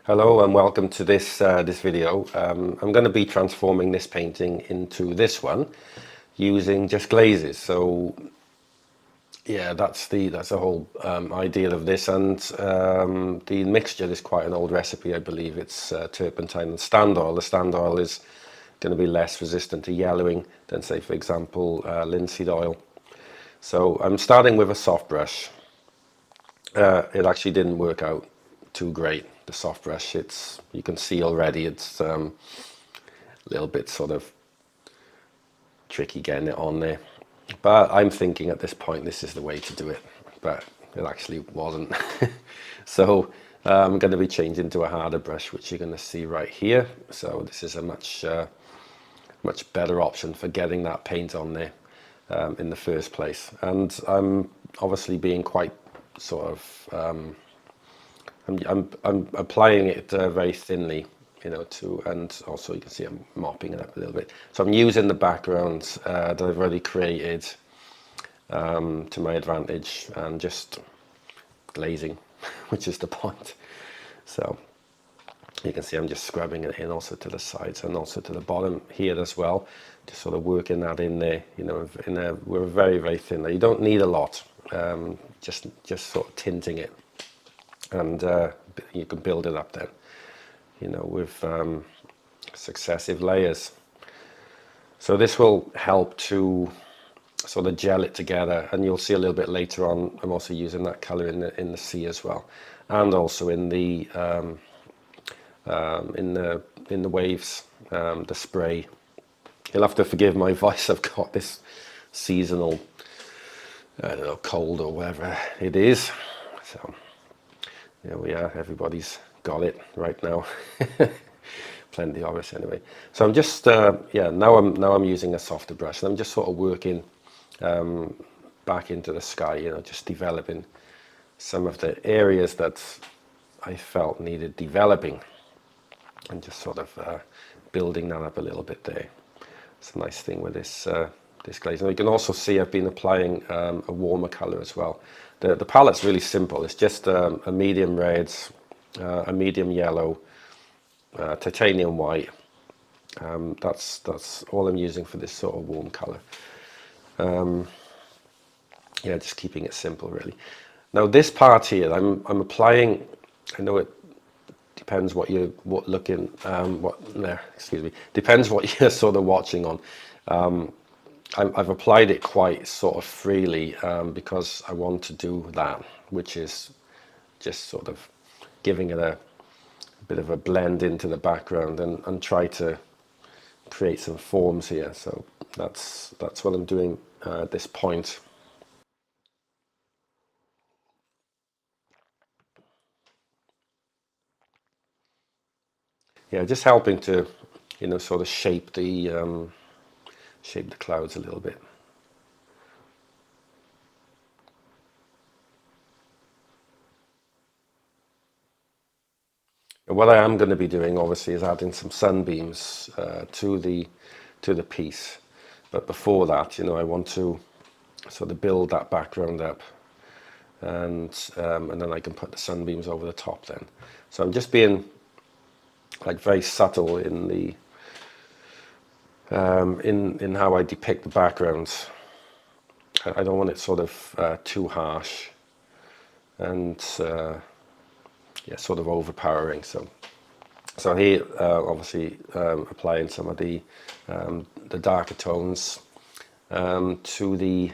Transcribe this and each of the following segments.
Hello and welcome to this video. I'm going to be transforming this painting into this one using just glazes. So yeah, that's the whole idea of this. And the mixture is quite an old recipe, I believe. It's turpentine and stand oil. The stand oil is going to be less resistant to yellowing than, say, for example, linseed oil. So I'm starting with a soft brush. It actually didn't work out too great, the soft brush. You can see already it's a little bit sort of tricky getting it on there, but I'm thinking at this point this is the way to do it, but it actually wasn't. So I'm going to be changing to a harder brush, which you're going to see right here. So this is a much better option for getting that paint on there in the first place. And I'm obviously being quite sort of I'm applying it very thinly, and also you can see I'm mopping it up a little bit. So I'm using the background that I've already created to my advantage and just glazing, which is the point. So you can see I'm just scrubbing it in also to the sides and also to the bottom here as well, just sort of working that in there, we're very, very thin. You don't need a lot, just sort of tinting it. And you can build it up then, with successive layers. So this will help to sort of gel it together, and you'll see a little bit later on I'm also using that color in the sea as well, and also in the waves, the spray. You'll have to forgive my voice. I've got this seasonal, I don't know, cold or whatever it is. So there we are, everybody's got it right now. Plenty of us anyway. So I'm just now I'm using a softer brush, and I'm just sort of working back into the sky, just developing some of the areas that I felt needed developing, and just sort of building that up a little bit there. It's a nice thing with this glaze. And you can also see I've been applying a warmer color as well. The palette's really simple. It's just a medium red, a medium yellow, titanium white. That's all I'm using for this sort of warm color. Yeah, just keeping it simple really. Now this part here, I'm applying. I know it depends depends what you're sort of watching on. I've applied it quite sort of freely because I want to do that, which is just sort of giving it a bit of a blend into the background and try to create some forms here. So that's what I'm doing at this point. Yeah, just helping to, sort of shape the clouds a little bit. And what I am going to be doing, obviously, is adding some sunbeams to the piece. But before that, I want to sort of build that background up, and then I can put the sunbeams over the top then. So I'm just being like very subtle in the in how I depict the backgrounds. I don't want it sort of too harsh and sort of overpowering. So here, obviously, applying some of the darker tones to the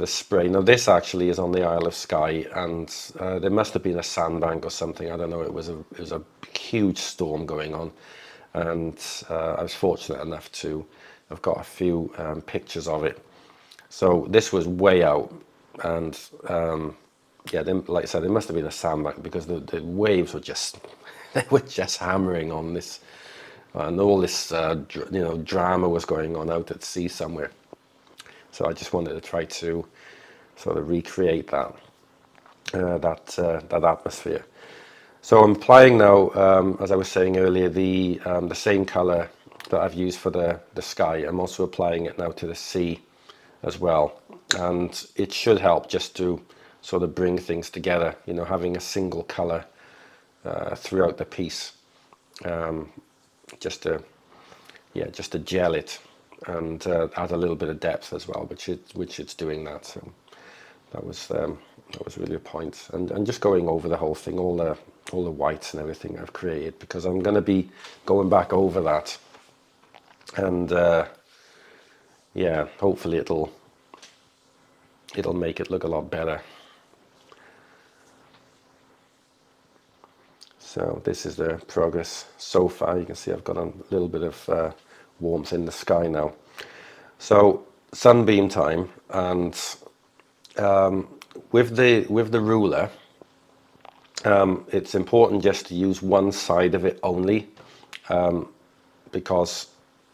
spray. Now this actually is on the Isle of Skye, and there must have been a sandbank or something. I don't know. It was a huge storm going on, and I was fortunate enough to have got a few pictures of it. So this was way out, and like I said, it must have been a sandbank because the waves were just hammering on this, and all this drama was going on out at sea somewhere. So I just wanted to try to sort of recreate that atmosphere. So I'm applying now, as I was saying earlier, the same color that I've used for the sky. I'm also applying it now to the sea as well, and it should help just to sort of bring things together. Having a single color throughout the piece, just to gel it and add a little bit of depth as well, which it's doing that. So that was really a point, and just going over the whole thing, all the whites and everything I've created, because I'm going to be going back over that, and yeah, hopefully it'll make it look a lot better. So this is the progress so far. You can see I've got a little bit of warmth in the sky now. So sunbeam time, and with the ruler, it's important just to use one side of it only, because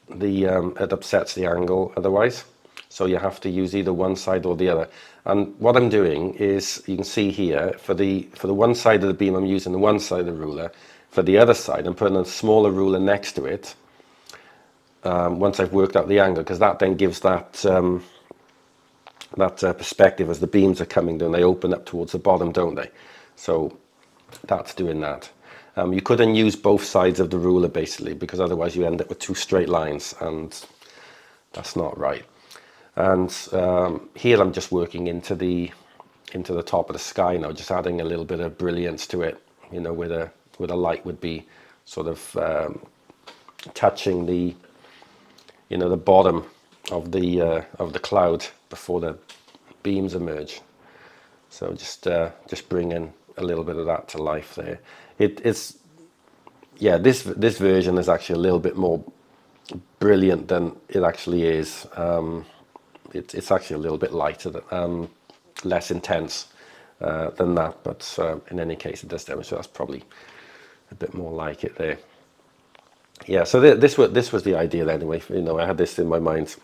it upsets the angle otherwise. So you have to use either one side or the other. And what I'm doing is, you can see here, for the one side of the beam, I'm using the one side of the ruler. For the other side, I'm putting a smaller ruler next to it, once I've worked out the angle, because that then gives that perspective as the beams are coming down. They open up towards the bottom, don't they? So that's doing that. You couldn't use both sides of the ruler, basically, because otherwise you end up with two straight lines, and that's not right. And here I'm just working into the top of the sky now, just adding a little bit of brilliance to it, you know, where the light would be sort of touching the, you know, the bottom of the cloud before the beams emerge. So just bringing a little bit of that to life there. It's yeah, this version is actually a little bit more brilliant than it actually is. It's actually a little bit lighter, less intense than that, but in any case it does demonstrate. That's probably a bit more like it there. Yeah, so this was the idea anyway. You know, I had this in my mind.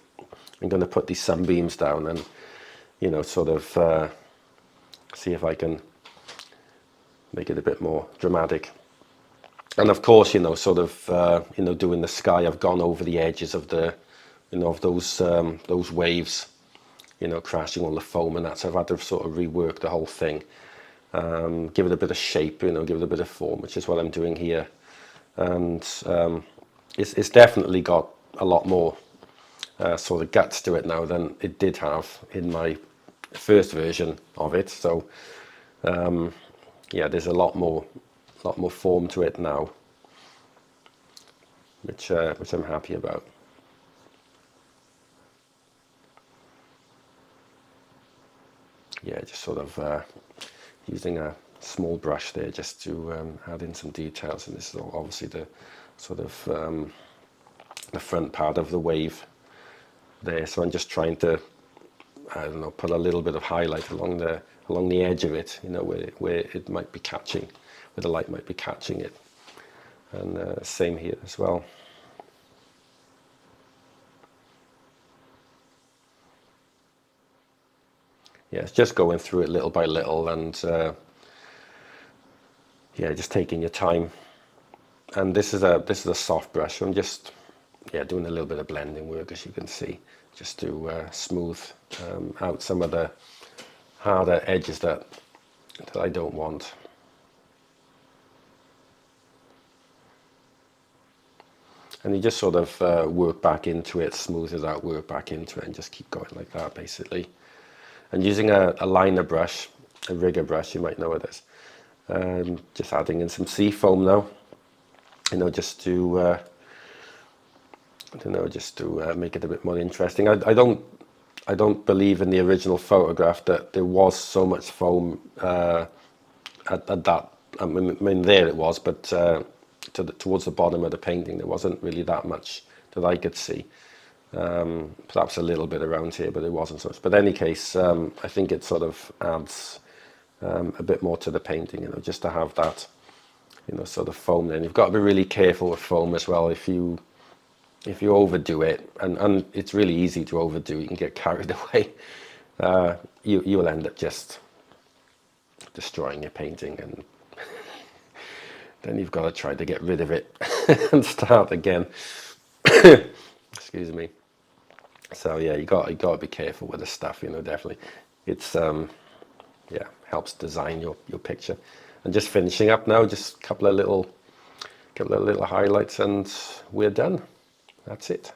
I'm going to put these sunbeams down and, you know, sort of see if I can make it a bit more dramatic. And of course, you know, sort of, you know, doing the sky, I've gone over the edges of the, you know, of those waves, you know, crashing on the foam and that. So I've had to sort of rework the whole thing, give it a bit of shape, you know, give it a bit of form, which is what I'm doing here. And it's definitely got a lot more sort of guts to it now than it did have in my first version of it. So yeah, there's a lot more form to it now, which I'm happy about. Yeah, just sort of using a small brush there just to add in some details. And this is obviously the sort of the front part of the wave there. So I'm just trying to, I don't know, put a little bit of highlight along the edge of it, you know, where it might be catching, where the light might be catching it. And same here as well. Yeah, it's just going through it little by little, and yeah, just taking your time. And this is a soft brush. So I'm just doing a little bit of blending work, as you can see, just to smooth out some of the harder edges that I don't want. And you just sort of work back into it, smooth it out, work back into it, and just keep going like that, basically. And using a liner brush, a rigger brush, you might know what it is. Just adding in some sea foam now, you know, just to I don't know, just to make it a bit more interesting. I don't believe in the original photograph that there was so much foam at that. I mean, there it was, but towards the bottom of the painting, there wasn't really that much that I could see. Perhaps a little bit around here, but it wasn't so much. But in any case, I think it sort of adds a bit more to the painting, you know, just to have that, you know, sort of foam there. And you've got to be really careful with foam as well. If you overdo it, and it's really easy to overdo, you can get carried away. You'll end up just destroying your painting, and then you've got to try to get rid of it and start again. Excuse me. So yeah, you got to be careful with the stuff, you know. Definitely, it's yeah, helps design your picture. And just finishing up now, just a couple of little highlights and we're done. That's it.